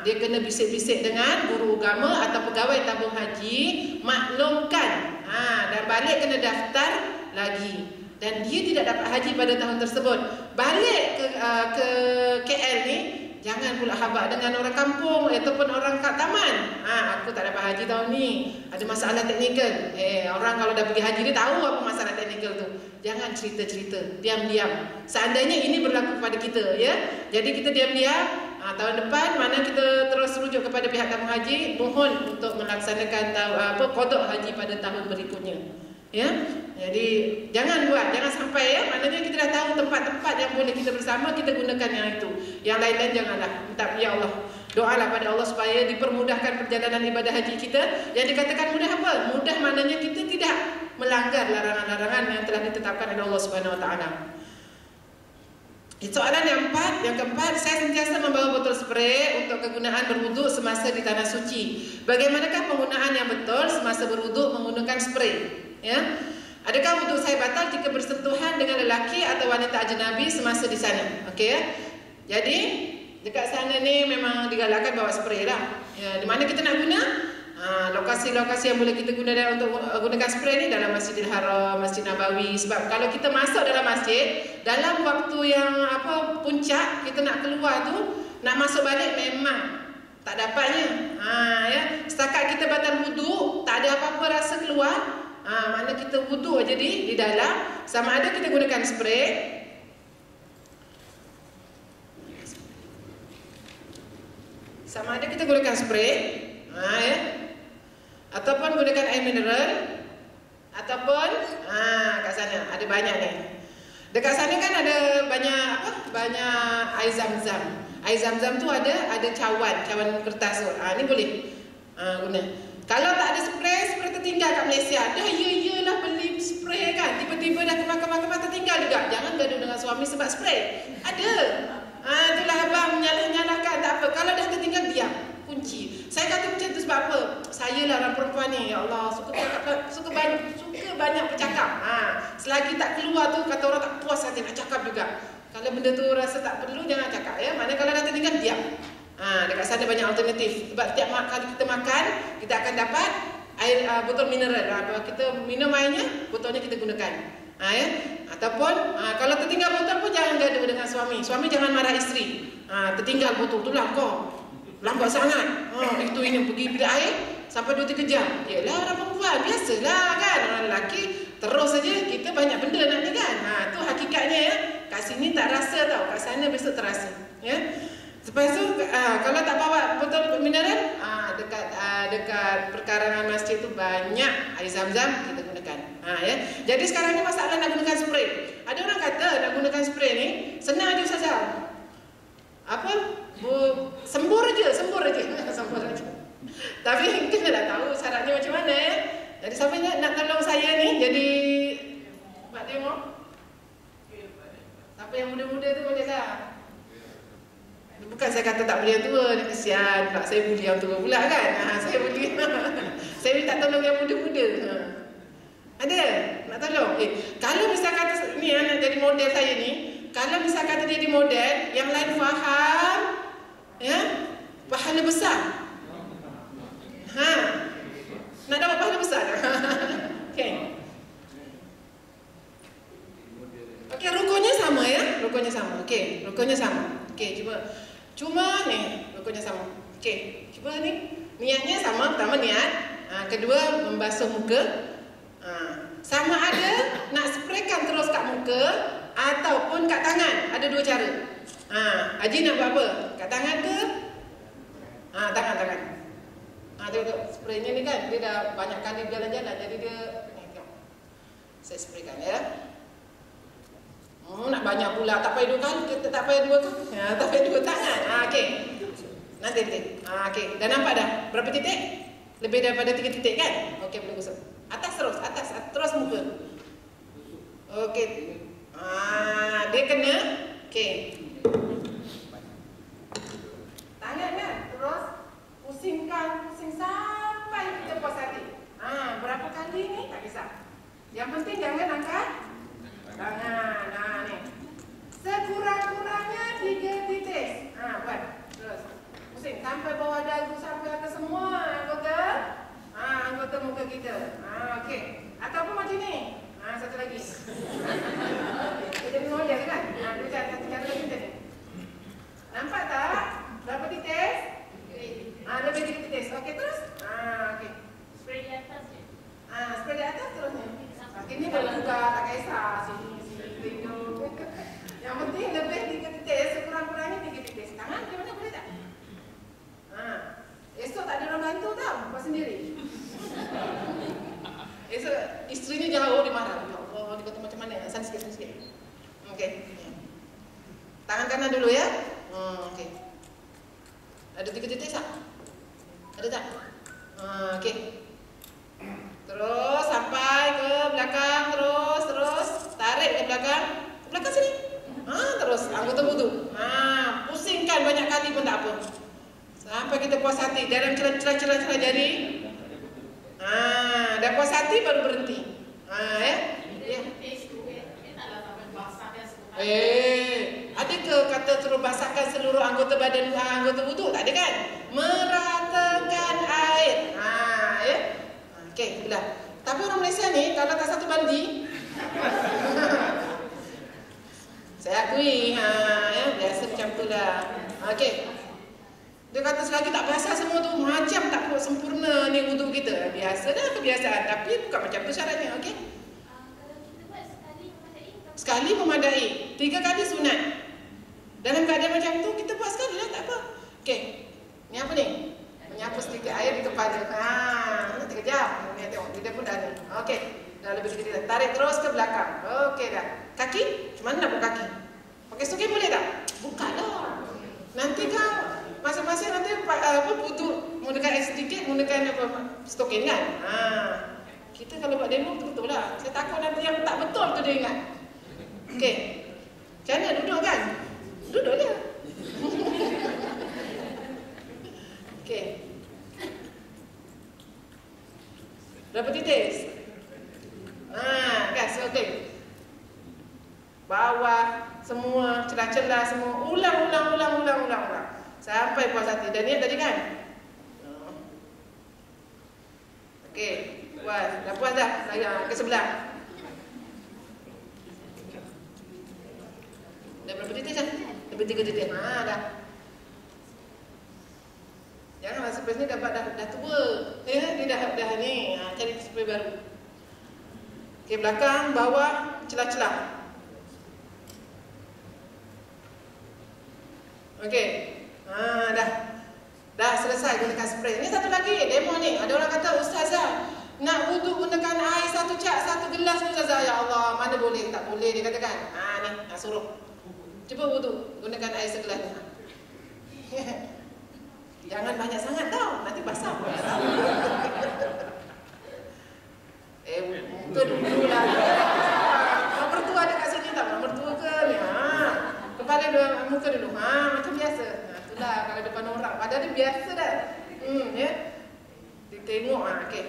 dia kena bisik-bisik dengan guru agama atau pegawai tabung haji, maklumkan. Dan balik kena daftar lagi. Dan dia tidak dapat haji pada tahun tersebut. Balik ke KL ni, jangan pula habaq dengan orang kampung ataupun orang kat taman. Aku tak dapat haji tahun ni, ada masalah teknikal. Orang kalau dah pergi haji dia tahu apa masalah teknikal tu. Jangan cerita-cerita, diam-diam. Seandainya ini berlaku kepada kita, ya. Jadi kita diam-diam. Tahun depan mana kita terus rujuk kepada pihak tabung haji, mohon untuk melaksanakan qada haji pada tahun berikutnya. Ya. Jadi jangan sampai ya. Maknanya kita dah tahu tempat-tempat yang boleh kita bersama, kita gunakan yang itu. Yang lain-lain janganlah. Minta ya Allah, doalah pada Allah supaya dipermudahkan perjalanan ibadah haji kita. Yang dikatakan mudah apa? Mudah maknanya kita tidak melanggar larangan-larangan yang telah ditetapkan oleh Allah Subhanahu Wa Taala. Soalan yang keempat, saya sentiasa membawa botol spray untuk kegunaan berwuduk semasa di tanah suci. Bagaimanakah penggunaan yang betul semasa berwuduk menggunakan spray? Ya, adakah wuduk saya batal jika bersentuhan dengan lelaki atau wanita ajnabi semasa di sana? Okey ya. Jadi dekat sana ni memang digalakkan bawa spray lah. Ya, di mana kita nak guna? Lokasi-lokasi yang boleh kita guna untuk gunakan spray ni dalam Masjidil Haram, Masjid Nabawi. Sebab kalau kita masuk dalam masjid, dalam waktu yang puncak, kita nak keluar tu, nak masuk balik memang tak dapatnya. Ya, setakat kita batal wuduk, tak ada apa-apa rasa keluar. Mana kita wuduk aja di dalam, sama ada kita gunakan spray, ya, ataupun gunakan air mineral, ataupun kat sana ada banyak ni. Dekat sana kan ada banyak air zam-zam. Air zam-zam tu ada cawan kertas tu. Ni boleh guna. Kalau tak ada spray tertinggal kat Malaysia. Dah iyalah beli spray kan. Tiba-tiba dah kemas tertinggal juga. Jangan gaduh dengan suami sebab spray. Ada. Itulah abang menyalah-nyalahkan, tak apa. Kalau dah tertinggal, diam. Kunci. Saya kata macam tu sebab apa? Saya lah orang perempuan ni. Ya Allah, suka banyak bercakap. Selagi tak keluar tu, kata orang tak puas hati nak cakap juga. Kalau benda tu rasa tak perlu, jangan cakap ya. Mana kalau dah tertinggal, diam. Dekat sana banyak alternatif. Sebab setiap kali kita makan, kita akan dapat air botol mineral. Kita minum airnya, botolnya kita gunakan. Ya. Ataupun kalau tertinggal botol pun jangan gaduh dengan suami. Suami jangan marah isteri. Tertinggal botol tu lah kau. Lambat sangat. Itu ini pergi bilik air sampai 2-3 jam. Yalah orang perempuan biasalah kan. Orang lelaki terus saja kita banyak benda nak ni kan. Tu hakikatnya ya. Kat sini tak rasa tau. Kat sana besok terasa. Ya. Lepas tu kalau tak bawa botol mineral, dekat perkarangan masjid tu banyak air zam-zam kita gunakan. Ya. Jadi sekarang ni masalah nak gunakan spray. Ada orang kata nak gunakan spray ni senang aja saja. Sembur aja. Tapi kita dah tahu syaratnya macam mana ya. Jadi siapa nak tolong saya ni jadi buat demo? Siapa yang muda-muda tu boleh lah. Bukan saya kata tak boleh yang tua, kesian pula saya bully yang tua pula kan. Saya bully. Saya minta tolong yang muda-muda. Ada nak tolong? Kalau misal kata ni nak jadi model saya ni, kalau misal kata dia jadi model, yang lain faham, ya, pahala besar. Nak dapat pahala besar. Okey. Okey, rukunnya sama ya, rukunnya sama. Okey, rukunnya sama. Okey, cuma ni rukunnya sama. Okey, cuba ni niatnya sama. Pertama niat, kedua membasuh muka. Sama ada nak spraykan terus kat muka ataupun kat tangan. Ada dua cara. Haji nak buat apa? Kat tangan ke? Tangan. Tengok spraynya ni kan, dia dah banyak kali jalan-jalan, jadi dia ni tengok. Saya spraykan ya. Nak banyak pula, tak payah 2 kali, kita tak payah 2 kali. Tak payah 2 tangan. Okey. Nanti. Okey, dah nampak dah berapa titik? Lebih daripada 3 titik kan? Okey, boleh gosok. Atas terus muka. Okey. Dia kena. Okey. Tangan kan? Terus pusing sampai kita puas hati. Berapa kali ni? Tak kisah. Yang penting jangan angkat tangan. Ni. Sekurang-kurangnya 3 titik. Buat. Terus. Pusing sampai bawah dagu, sampai atas semua anggota muka kita. Okey. Ataupun macam ni. Satu lagi. Kita menolak kan? Cara lagi macam ni. Nampak tak? Berapa titik? Lebih 3 titik. Okey, terus? Okey. Spray di atas je. Spray di atas terusnya. Ini boleh buka, tak kisah. Sini, hidung. Yang penting lebih 3 titik. Sekurang-kurangnya 3 titik. Tangan macam mana boleh tak? Esok tak ada orang bantu tau. Buat sendiri. Esok isterinya jauh, dia marah. Ya Allah, dia kata macam mana? Sana sikit. Okey. Tangan kanan dulu ya. Okey. Ada 3 titik tak? Ada tak? Okey. Terus sampai ke belakang, terus tarik ke belakang. Ke belakang sini. Terus anggota wudu. Pusingkan banyak kali pun tak apa. Sampai kita puas hati. Dalam celah-celah jari. Dah puas hati baru berhenti. Ya. Ada ke ke kata terus basahkan seluruh anggota badan, anggota wudu, tak ada kan? Meratakan air. Ya. Okey, itulah. Tapi orang Malaysia ni kalau tak satu mandi saya akui, ya, biasa macam tu lah. Okey. Dia kata selagi tak basah semua tu macam tak sempurna ni wudu kita. Biasa dah kebiasaan, tapi bukan macam tu syaratnya, okey? Kalau kita buat sekali memadai, Sekali memadai, 3 kali sunat. Dalam keadaan macam tu kita buat sekali lah, tak apa. Okey. Ni apa ni? Menyapu sedikit air di kepala. Nanti kejap. Ni tengok, dia pun dah ni. Okey. Dah lebih sedikit dah. Tarik terus ke belakang. Okey dah. Kaki? Macam mana nak buat kaki? Pakai stokin boleh tak? Bukanlah. Nanti kau masing-masing nanti wudu menggunakan air sedikit, menggunakan apa stokin kan? Kita kalau buat demo betul lah. Saya takut nanti yang tak betul tu dia ingat. Okey. Macam mana duduk kan? Duduk je. Okey. Berapa titis? Gas, okey. Bawah, semua, celah-celah semua. Ulang. Sampai puas hati. Dah niat tadi kan? Okey. Puas. Dah puas dah? Ke sebelah. Dah berapa titis dah? Lebih 3 titis. Dah. Jangan masa ni dah tua. Dia dah ni. Cari spray baru. Okey, belakang, bawah, celah-celah. Okey. Dah selesai gunakan spray. Ini satu lagi demo ni. Ada orang kata, Ustazah, nak wudu gunakan air satu gelas Ustazah. Ya Allah, mana boleh? Tak boleh dia katakan. Ni, nak suruh. Cuba wudu gunakan air segelas ni. Jangan banyak sangat tau, nanti basah. Muka dulu lah. Mertua ada kat sini tak? Mertua ke ni? Kepala dulu, muka dulu. Macam biasa. Itulah kalau depan orang. Padahal dia biasa dah. Ya. Dia tengok. Okey.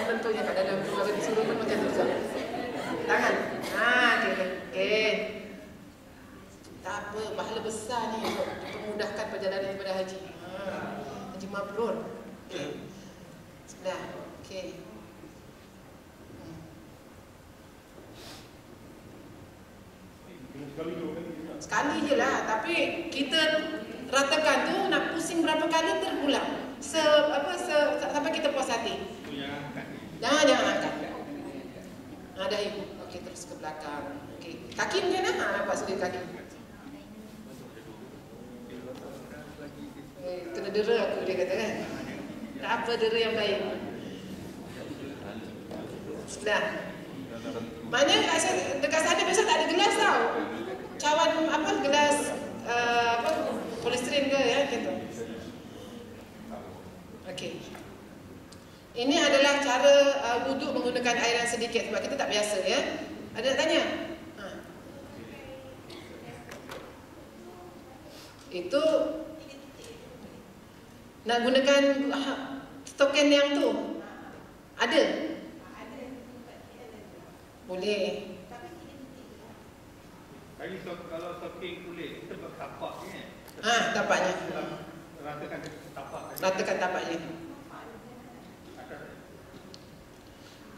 Tentunya kat dalam. Kalau disuruh pun macam tu. Tangan. Okey. Tak apa, pahala besar ni untuk memudahkan perjalanan ibadah haji. Haji mabrur. Sudah. Okey. Sekali je lah, tapi kita ratakan tu nak pusing berapa kali terulang. Sampai kita puas hati. Jangan angkat. Dah ibu. Okey, terus ke belakang. Okey. Kaki macam mana? Nampak sedikit kaki. Kena dera aku, dia kata kan. Tak apa, dera yang baik. Sudah. Maknanya dekat sana biasa tak ada gelas tau. Cawan gelas polistiren ke ya gitu. Okey. Ini adalah cara wudu menggunakan air yang sedikit sebab kita tak biasa ya. Ada nak tanya? Itu nak gunakan stokin yang tu? Ada? Boleh. Kalau stokin kulit, kita buat tapak ni. Tapaknya. Ratakan tapaknya.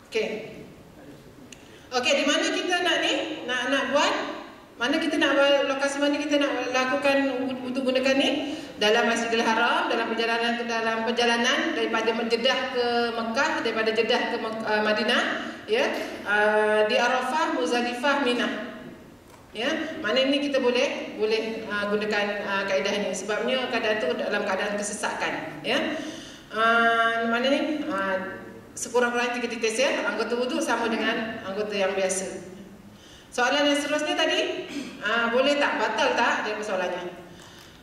Okey, di mana kita nak ni? Nak buat? Mana kita nak lokasi mana kita nak lakukan untuk gunakan ni? Dalam Masjidil Haram, dalam perjalanan daripada Jeddah ke Mekah, daripada Jeddah ke Madinah, ya. Di Arafah, Muzdalifah, Mina. Ya, mana ini kita boleh gunakan kaedah ini sebabnya keadaan tu dalam keadaan kesesakan, ya. Mana ni? Sekurang-kurangnya 3 titis ya. Anggota wudu sama dengan anggota yang biasa. Soalan yang seterusnya tadi, boleh tak? Batal tak? Dia persoalannya.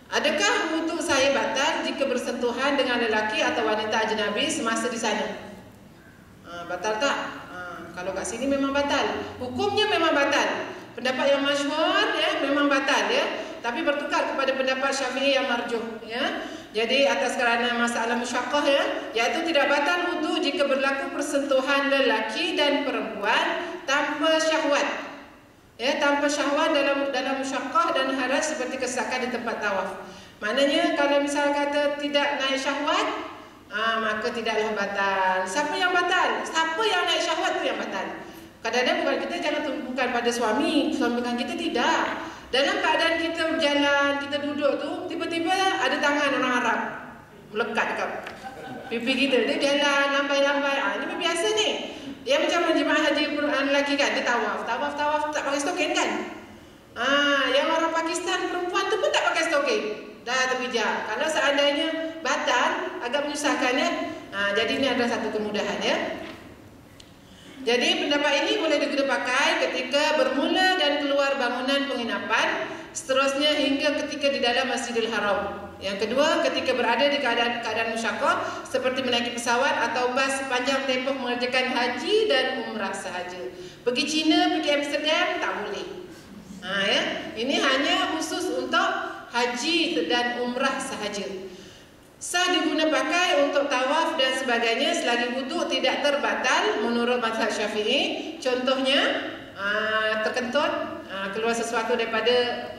Adakah wudu saya batal jika bersentuhan dengan lelaki atau wanita ajnabi semasa di sana? Batal tak? Kalau kat sini memang batal. Hukumnya memang batal. Pendapat yang masyhur ya memang batal ya. Tapi bertukar kepada pendapat Syafi'i yang marjuh ya. Jadi atas kerana masalah musyaqqah ya, iaitu tidak batal wudu jika berlaku persentuhan lelaki dan perempuan tanpa syahwat. Ya, tanpa syahwat dalam musyaqqah dan hadas seperti kesesakan di tempat tawaf. Maknanya kalau misal kata tidak naik syahwat, maka tidaklah batal. Siapa yang batal? Siapa yang naik syahwat tu yang batal. Kadang-kadang bukan kita jangan tumpukan pada suami kita tidak. Dalam keadaan kita berjalan, kita duduk tu, tiba-tiba ada tangan orang Arab melekat dekat pipi kita. Dia jalan lambai-lambai. Ini biasa ni. Dia macam jemaah haji lelaki kan, dia tawaf tak pakai stokin kan. Yang orang Pakistan perempuan tu pun tak pakai stokin. Dah terpijak. Kalau seandainya batal, agak menyusahkan ya. Jadi ini adalah satu kemudahan ya. Jadi pendapat ini boleh digunakan pakai ketika bermula dan keluar bangunan penginapan, seterusnya hingga ketika di dalam Masjidil Haram. Yang kedua, ketika berada di keadaan musyaqqah seperti menaiki pesawat atau bas sepanjang tempoh mengerjakan haji dan umrah sahaja. Pergi China, pergi Amsterdam tak boleh. Ya, ini hanya khusus untuk haji dan umrah sahaja. Sah diguna pakai untuk tawaf dan sebagainya selagi wudu tidak terbatal menurut mazhab Syafi'i. Contohnya terkentut, keluar sesuatu daripada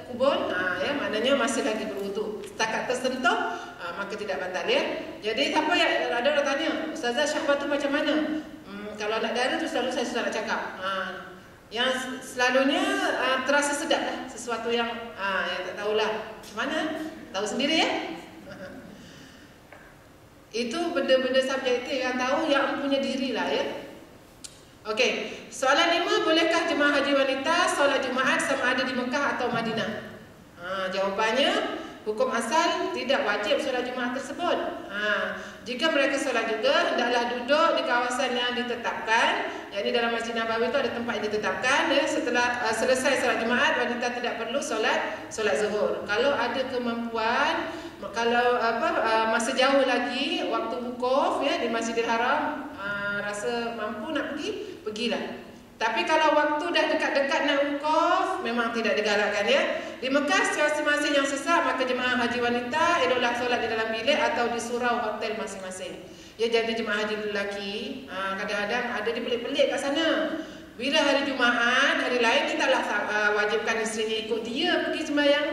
kubur, ya, maknanya masih lagi berwudu. Setakat tersentuh, maka tidak batal ya. Jadi siapa yang ada orang tanya, Ustazah syahwat tu macam mana? Kalau nak dara tu selalu saya susah nak cakap. Yang selalunya terasa sedap lah, sesuatu yang tak tahulah macam mana, tahu sendiri ya. Itu benda-benda subjektif yang tahu yang punya diri lah ya. Okey, soalan 5, bolehkah jemaah haji wanita solat Jumaat sama ada di Mekah atau Madinah? Jawapannya, hukum asal tidak wajib solat Jumaat tersebut. Jika mereka solat juga, hendaklah duduk di kawasan yang ditetapkan. Jadi dalam Masjid Nabawi itu ada tempat yang ditetapkan ya. Setelah selesai solat Jumaat, wanita tidak perlu solat zuhur. Kalau ada kemampuan, kalau masa jauh lagi waktu wukuf ya di Masjidil Haram, rasa mampu nak pergi, pergilah. Tapi kalau waktu dah dekat-dekat nak wukuf, memang tidak digalakkan ya. Di Mekah situasi masing yang sesak, maka jemaah haji wanita eloklah solat di dalam bilik atau di surau hotel masing-masing. Ya, jadi jemaah haji lelaki kadang-kadang ada di pelik-pelik kat sana. Bila hari Jumaat, hari lain dia taklah wajibkan isterinya ikut dia pergi sembahyang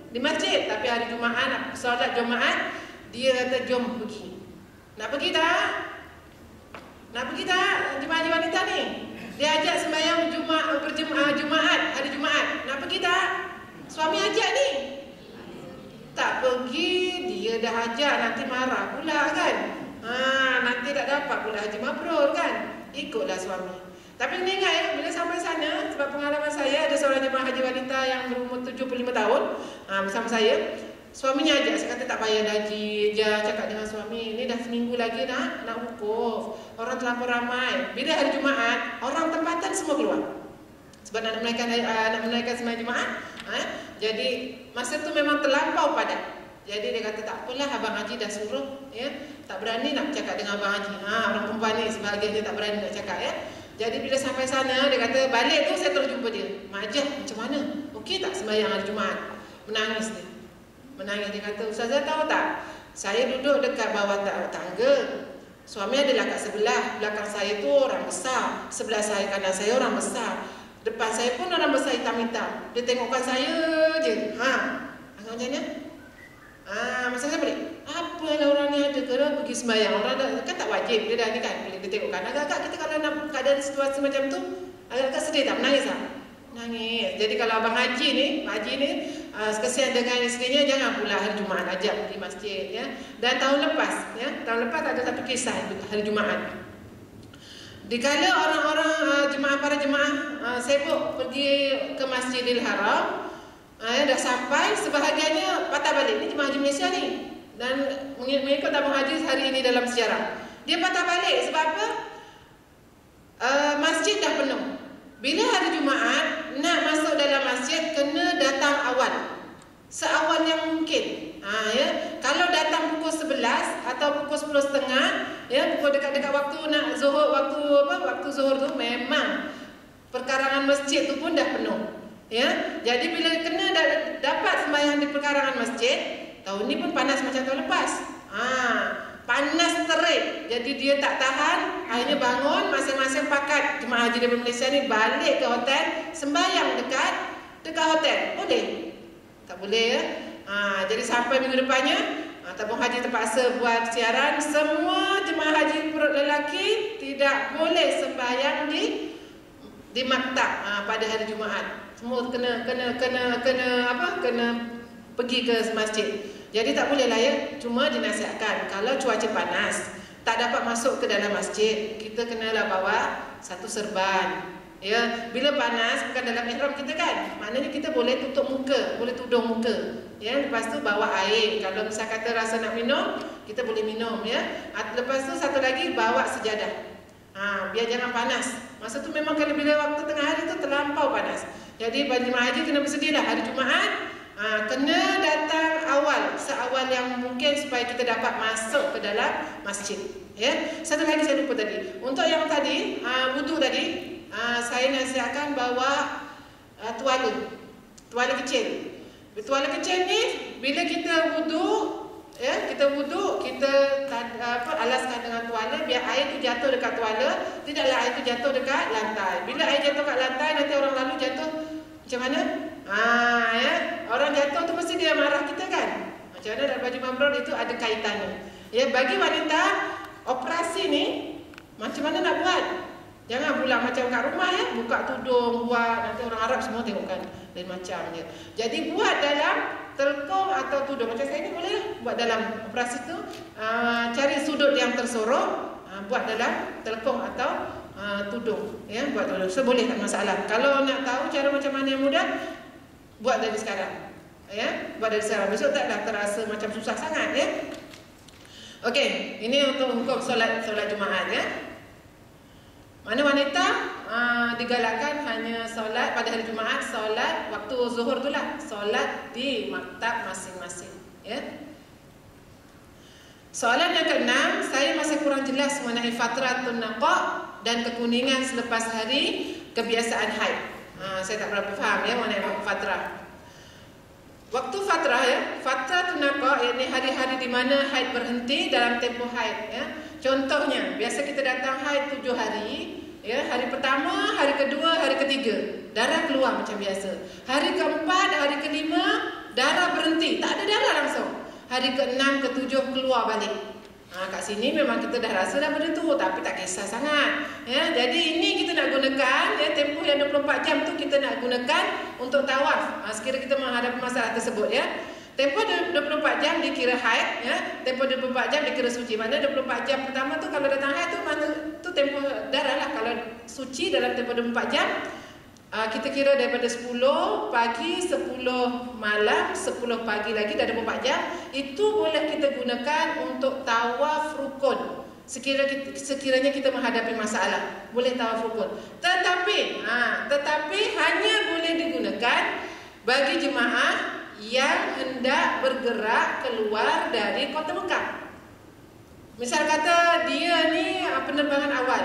di masjid, tapi hari Jumaat nak solat Jumaat, dia kata jom pergi. Nak pergi tak? Nak pergi tak jemaah haji wanita ni? Dia ajak sembahyang Jumaat, hari Jumaat. Nak pergi tak? Suami ajak ni. Tak pergi, dia dah ajak, nanti marah pula kan. Nanti tak dapat pula haji mabrur kan. Ikutlah suami. Tapi kena ingat ya, bila sampai sana, sebab pengalaman saya ada seorang jemaah haji wanita yang berumur 75 tahun bersama saya. Suaminya ajak, saya kata tak payah dah haji. Dia cakap dengan suami, ini dah seminggu lagi nak wukuf. Orang terlampau ramai. Bila hari Jumaat, orang tempatan semua keluar. Sebab nak menaikkan sembahyang Jumaat. Jadi masa tu memang terlampau padat. Jadi dia kata tak apalah, abang haji dah suruh ya. Tak berani nak cakap dengan abang haji. Orang perempuan ni sebahagian dia tak berani nak cakap ya. Jadi bila sampai sana, dia kata balik tu saya terus jumpa dia. Mak Ajah, macam mana? Okey tak sembahyang hari Jumaat? Menangis dia. Menangis, dia kata, Ustazah tahu tak? Saya duduk dekat bawah tangga. Suami adalah kat sebelah. Belakang saya tu orang besar. Sebelah saya, kanan saya orang besar. Depan saya pun orang besar hitam-hitam. Dia tengokkan saya je. Agak macam mana? Masa saya balik, apalah orang ni ada ke pergi sembahyang. Orang kan tak wajib. Dia dah ni kan, boleh dia tengokkan. Agak-agak kita kalau nak keadaan situasi macam tu, agak-agak sedih tak? Menangis tak? Nangis. Jadi kalau abang haji ni, Pak Haji ni kesian dengan isterinya, jangan pula hari Jumaat ajak pergi masjid ya. Dan tahun lepas ada satu kisah hari Jumaat. Dikala orang-orang para jemaah sibuk pergi ke Masjidil Haram, dah sampai, sebahagiannya patah balik. Ini jemaah haji Malaysia ni, dan mengikut tabung haji hari ini dalam sejarah. Dia patah balik sebab apa? Masjid dah penuh. Bila hari Jumaat nak masuk dalam masjid, kena datang awal, seawal yang mungkin. Ya, kalau datang pukul 11 atau pukul 10.30 ya, pukul dekat-dekat waktu nak zuhur, waktu zuhur tu memang perkarangan masjid tu pun dah penuh. Ya, jadi bila kena dapat sembahyang di perkarangan masjid, Tahun ni pun panas macam tahun lepas. Panas terik. Jadi dia tak tahan, akhirnya bangun masing-masing pakat jemaah haji dari Malaysia ni balik ke hotel, sembahyang dekat hotel. Boleh? Tak boleh ya. Jadi sampai minggu depannya tabung haji terpaksa buat siaran, semua jemaah haji perut lelaki tidak boleh sembahyang di maktab pada hari Jumaat. Semua kena pergi ke masjid. Jadi tak boleh lah ya. Cuma dinasihatkan kalau cuaca panas tak dapat masuk ke dalam masjid, kita kenalah bawa satu serban. Ya, bila panas bukan dalam ihram kita kan, maknanya kita boleh tutup muka, boleh tudung muka. Ya, lepas tu bawa air. Kalau misal kata rasa nak minum, kita boleh minum ya. Lepas tu satu lagi bawa sejadah. Biar jangan panas. Masa tu memang kalau bila waktu tengah hari tu terlampau panas. Jadi bagi jemaah haji kena bersedia lah hari Jumaat. Kena datang awal, seawal yang mungkin supaya kita dapat masuk ke dalam masjid. Ya, satu lagi saya lupa tadi. Untuk yang tadi, wudu tadi, saya nasihatkan bawa tuala kecil. Tuala kecil ni bila kita wudu, ya, kita alaskan dengan tuala biar air tu jatuh dekat tuala, tidaklah air tu jatuh dekat lantai. Bila air jatuh kat lantai, nanti orang lalu jatuh macam mana? Ya, orang jatuh tu mesti dia marah kita kan. Macam mana dalam baju mambrur itu ada kaitannya. Ya, bagi wanita operasi ni macam mana nak buat? Jangan pula macam kat rumah ya, buka tudung, buat nanti orang Arab semua tengok kan lain macam je. Jadi buat dalam telkung atau tudung. Macam saya ni boleh lah buat dalam operasi tu, cari sudut yang tersorok, buat dalam telkung atau tudung ya, buat tudung. So boleh tak masalah. Kalau nak tahu cara macam mana yang mudah, buat dari sekarang. Ya, buat dari sekarang. Besok taklah terasa macam susah sangat ya. Okey, ini untuk hukum solat Jumaat ya. Mana wanita digalakkan hanya solat pada hari Jumaat, solat waktu zuhur tu lah, solat di maktab masing-masing ya. Soalan yang ke-6, saya masih kurang jelas mengenai fatratun naqa' dan kekuningan selepas hari kebiasaan haid. Saya tak berapa faham ya mengenai fatrah. Waktu fatrah ya, fatratun naqa' yakni hari-hari di mana haid berhenti dalam tempoh haid ya. Contohnya, biasa kita datang haid 7 hari ya, hari pertama, hari kedua, hari ketiga darah keluar macam biasa. Hari keempat, hari kelima darah berhenti, tak ada darah langsung. Hari ke-6, ke-7 keluar balik. Kat sini memang kita dah rasa dah benda tu, tapi tak kisah sangat ya. Jadi ini kita nak gunakan ya, tempoh yang 24 jam tu kita nak gunakan untuk tawaf sekiranya kita menghadapi masalah tersebut ya. Tempoh 24 jam dikira haid ya, tempoh 24 jam dikira suci. Mana 24 jam pertama tu kalau datang haid tu mana tu tempoh darah lah. Kalau suci dalam tempoh 24 jam, kita kira daripada 10 pagi, 10 malam, 10 pagi lagi dah 24 jam. Itu boleh kita gunakan untuk tawaf rukun. Sekiranya kita menghadapi masalah, boleh tawaf rukun. Tetapi hanya boleh digunakan bagi jemaah yang hendak bergerak keluar dari kota Mekah. Misal kata dia ni penerbangan awal.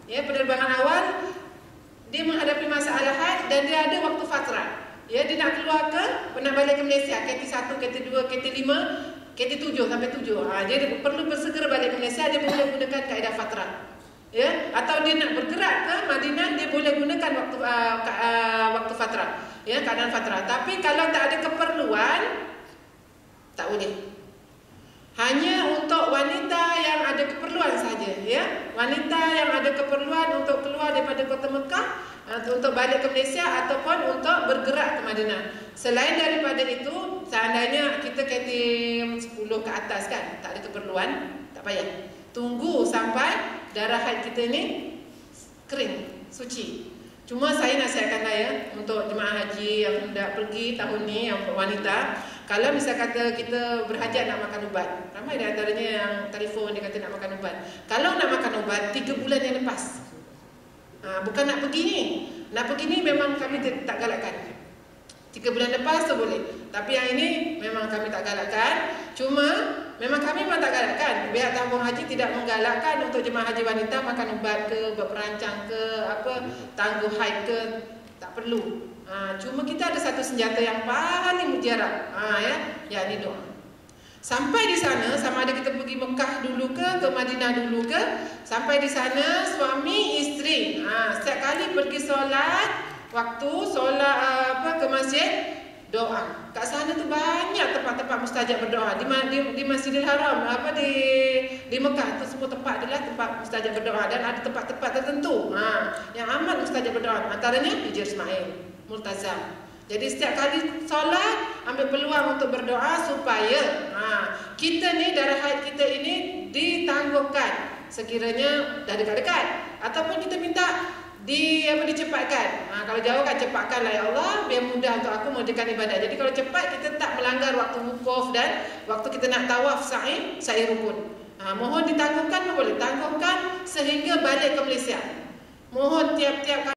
Ya, penerbangan awal dia menghadapi masalah haid dan dia ada waktu fatrah. Ya, dia nak keluar nak balik ke Malaysia, KT1, KT2, KT5, KT7 sampai 7. Dia perlu bersegera balik ke Malaysia, dia boleh gunakan kaedah fatrah. Ya, atau dia nak bergerak ke Madinah, dia boleh gunakan waktu fatrah. Ya, keadaan fatrah. Tapi kalau tak ada keperluan, tak boleh. Hanya untuk wanita yang ada keperluan saja, ya. Wanita yang ada keperluan untuk keluar daripada kota Mekah, untuk balik ke Malaysia ataupun untuk bergerak ke Madinah. Selain daripada itu, seandainya kita KT10 ke atas kan, tak ada keperluan, tak payah. Tunggu sampai darah haid kita ni kering, suci. Cuma saya nasihatkanlah ya, untuk jemaah haji yang hendak pergi tahun ni, yang wanita, kalau misal kata kita berhajat nak makan ubat, ramai di antaranya yang telefon dia kata nak makan ubat. Kalau nak makan ubat 3 bulan yang lepas, bukan nak pergi ni. Nak pergi ni memang kami tak galakkan. 3 bulan lepas tu boleh. Tapi yang ini memang kami tak galakkan. Cuma memang kami memang tak galakkan. Pihak tabung haji tidak menggalakkan untuk jemaah haji wanita makan ubat ke, berperancang ke, tangguh haid ke, tak perlu. Cuma kita ada satu senjata yang paling mujarab, yakni doa. Sampai di sana, sama ada kita pergi Mekah dulu ke Madinah dulu ke, sampai di sana suami isteri, setiap kali pergi solat, waktu solat ke masjid, doa. Kat sana tu banyak tempat-tempat mustajab berdoa. Di Masjidil Haram, di Mekah tu semua tempat adalah tempat mustajab berdoa, dan ada tempat-tempat tertentu yang amat mustajab berdoa. Antaranya Hijr Ismail, Multazam. Jadi setiap kali solat ambil peluang untuk berdoa supaya kita ni, darah haid kita ini ditangguhkan sekiranya dah dekat-dekat, ataupun kita minta dicepatkan. Kalau jauh kan cepatkanlah ya Allah, biar mudah untuk aku mengerjakan ibadat. Jadi kalau cepat kita tak melanggar waktu wukuf dan waktu kita nak tawaf sa'i rukun. Mohon ditangguhkan, boleh tangguhkan sehingga balik ke Malaysia. Mohon tiap-tiap